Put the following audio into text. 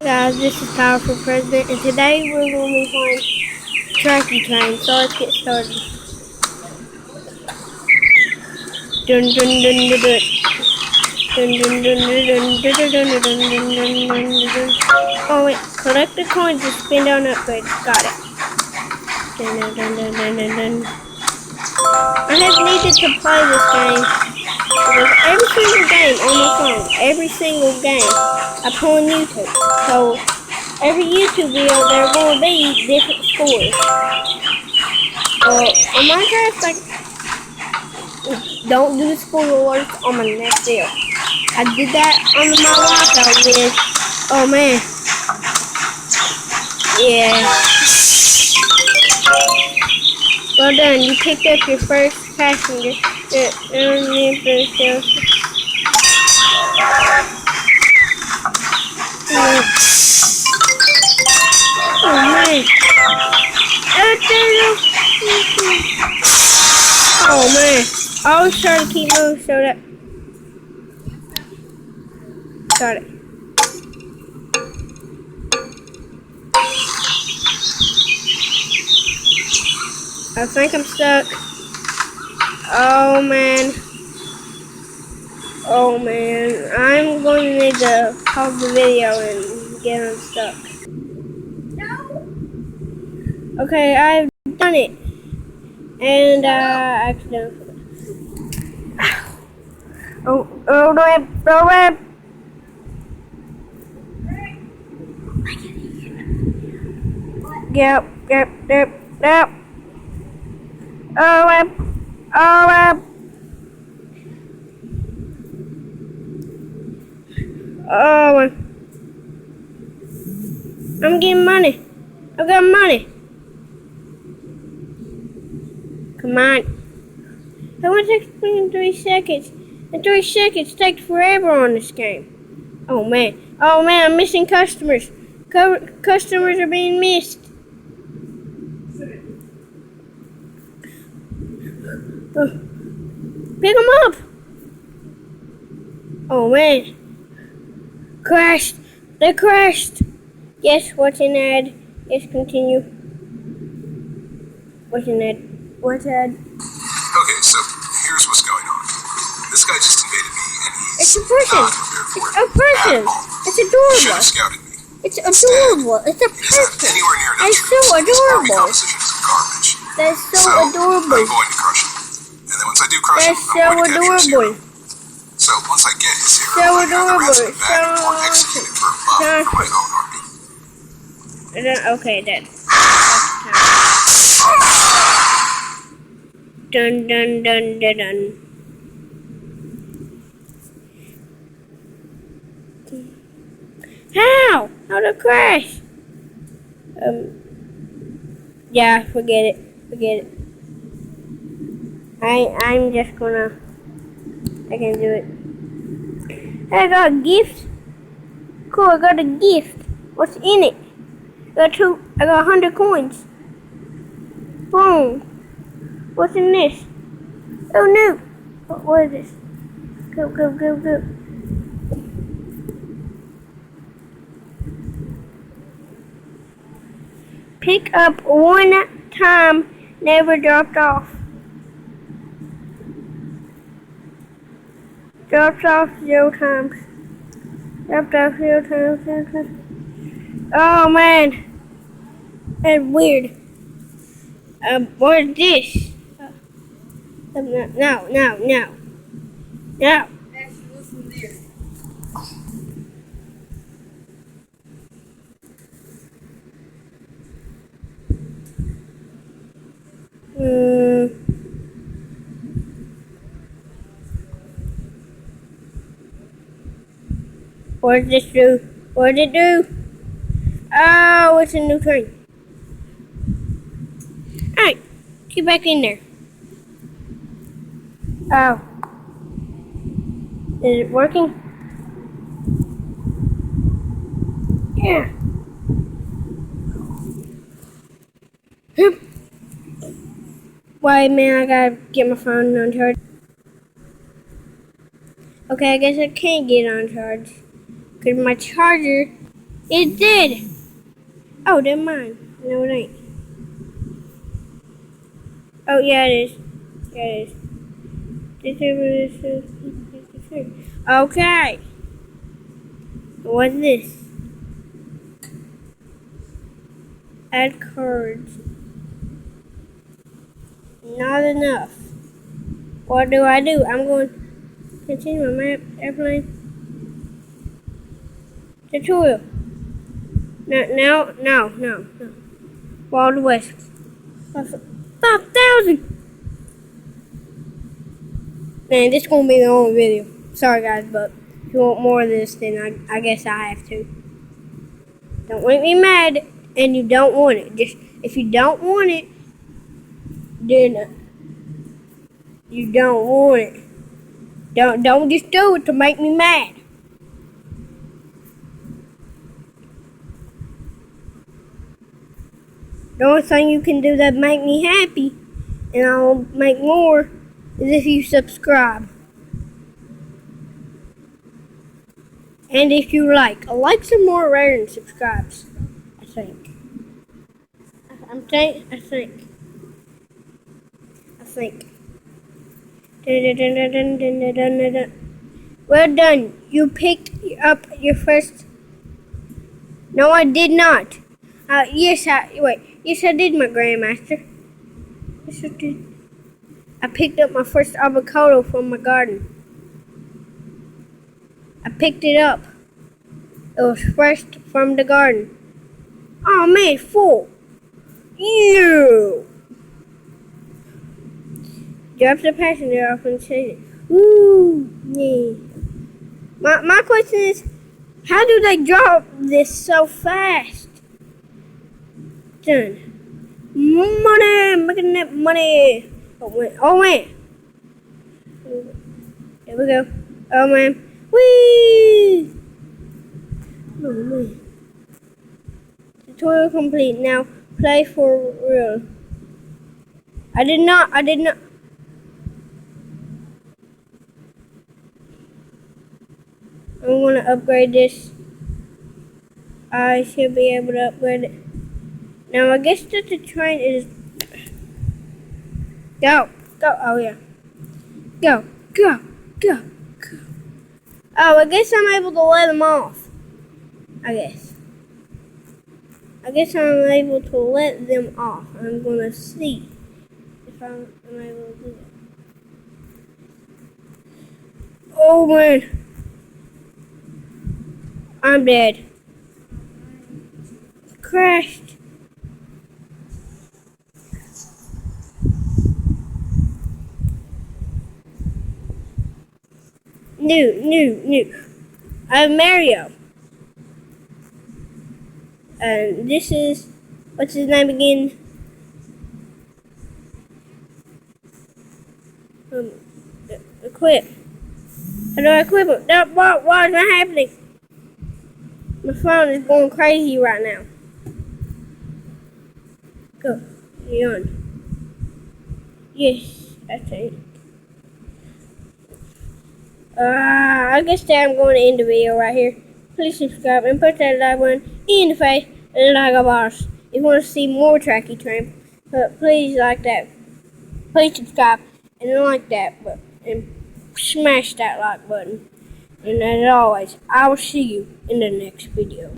Guys, this is Powerful President, and today we're going to be playing Tracky Train. So let's get started. Dun dun dun dun dun. Dun dun dun dun dun dun dun dun dun dun dun. Oh wait, collect the coins and spin down upgrades. Got it. Dun dun dun dun dun dun dun. I have needed to play this game because every single game on my phone, every single game, I play on YouTube. So every YouTube video, there are going to be different scores. On Minecraft, like, don't do the spoiler alerts on my next video. I did that on my lockout with, oh man, yeah. Well done, you picked up your first passenger. Oh man. Oh man. I always try to keep moving so that. Got it. I think I'm stuck. Oh man. Oh man. I'm going to need to pause the video and get unstuck. Okay, I've done it. And accidentally. Oh no, no. Yep. Oh, I'm getting money. I got money. Come on. I want to explain in 3 seconds. And 3 seconds takes forever on this game. Oh man, I'm missing customers. Customers are being missed. Pick them up. Oh man. Crashed. They crashed. Yes, what's an ad? Yes, continue. What's an ad? What's ad? Okay, so here's what's going on. This guy just invaded me, and he's It's a person. It's a person. It's adorable. Should have scouted me. It's adorable. It's a person. Anywhere near It's so adorable. Garbage. That's so adorable. I'm going to crush him. And then once I do crush him, That's I'm so going to get his hero. adorable. So once I get his hero, So I'm going to adorable. ransom him back or execute him for a mob for my own army. Okay, then. Dun dun dun dun dun. How? How to crash? Yeah, forget it. I'm just gonna. I can do it. I got a gift. Cool, I got a gift. What's in it? I got 100 coins. Boom. What's in this? Oh no! What is this? Go. Pick up 1 time, never dropped off. Dropped off 0 times. Dropped off 0 times. Oh man. That's weird. What is this? No. What does this do? What does it do? Oh, it's a new train. Alright, get back in there. Oh. Is it working? Yeah. Wait, man, I gotta get my phone on charge. Okay, I guess I can't get on charge. Because my charger It did. Oh, never mind. No, it ain't. Oh, yeah, it is. Yeah, it is. Okay. What's this? Add cards. Not enough. What do? I'm going to continue my map airplane tutorial. No. Wild West. 5,000. Man, this is going to be the only video. Sorry guys, but if you want more of this, then I guess I have to. Don't make me mad and you don't want it. Just if you don't want it, then you don't want it. Don't just do it to make me mad. The only thing you can do that make me happy, and I'll make more, is if you subscribe. And if you like. Likes are more rare than subscribes, I think. I think. Well done. You picked up your first. No, I did not. Yes, I did, my Grandmaster. Yes, I did. I picked up my first avocado from my garden. I picked it up. It was fresh from the garden. Oh man, full. You. Drop the passenger off and change it. Ooh, yeah. My question is, how do they drop this so fast? Done. Money, making that money. Oh man. Here we go. Oh man. Whee! Oh man. Tutorial complete. Now play for real. I did not. I'm gonna upgrade this. I should be able to upgrade it. Now I guess that the train is go. Oh yeah. Go. Oh, I guess I'm able to let them off. I guess I'm able to let them off. I'm gonna see if I'm able to do that. Oh man. I'm dead. Crashed. New. I'm Mario. And this is, what's his name again? Equip. How do I equip him? Why is that happening? My phone is going crazy right now. Go. Yawn. Yes, that's it. I guess that I'm going to end the video right here. Please subscribe and put that like button in the face like a boss. If you want to see more Tracky Tramp, but please like that. Please subscribe and like that button and smash that like button. And as always, I will see you in the next video.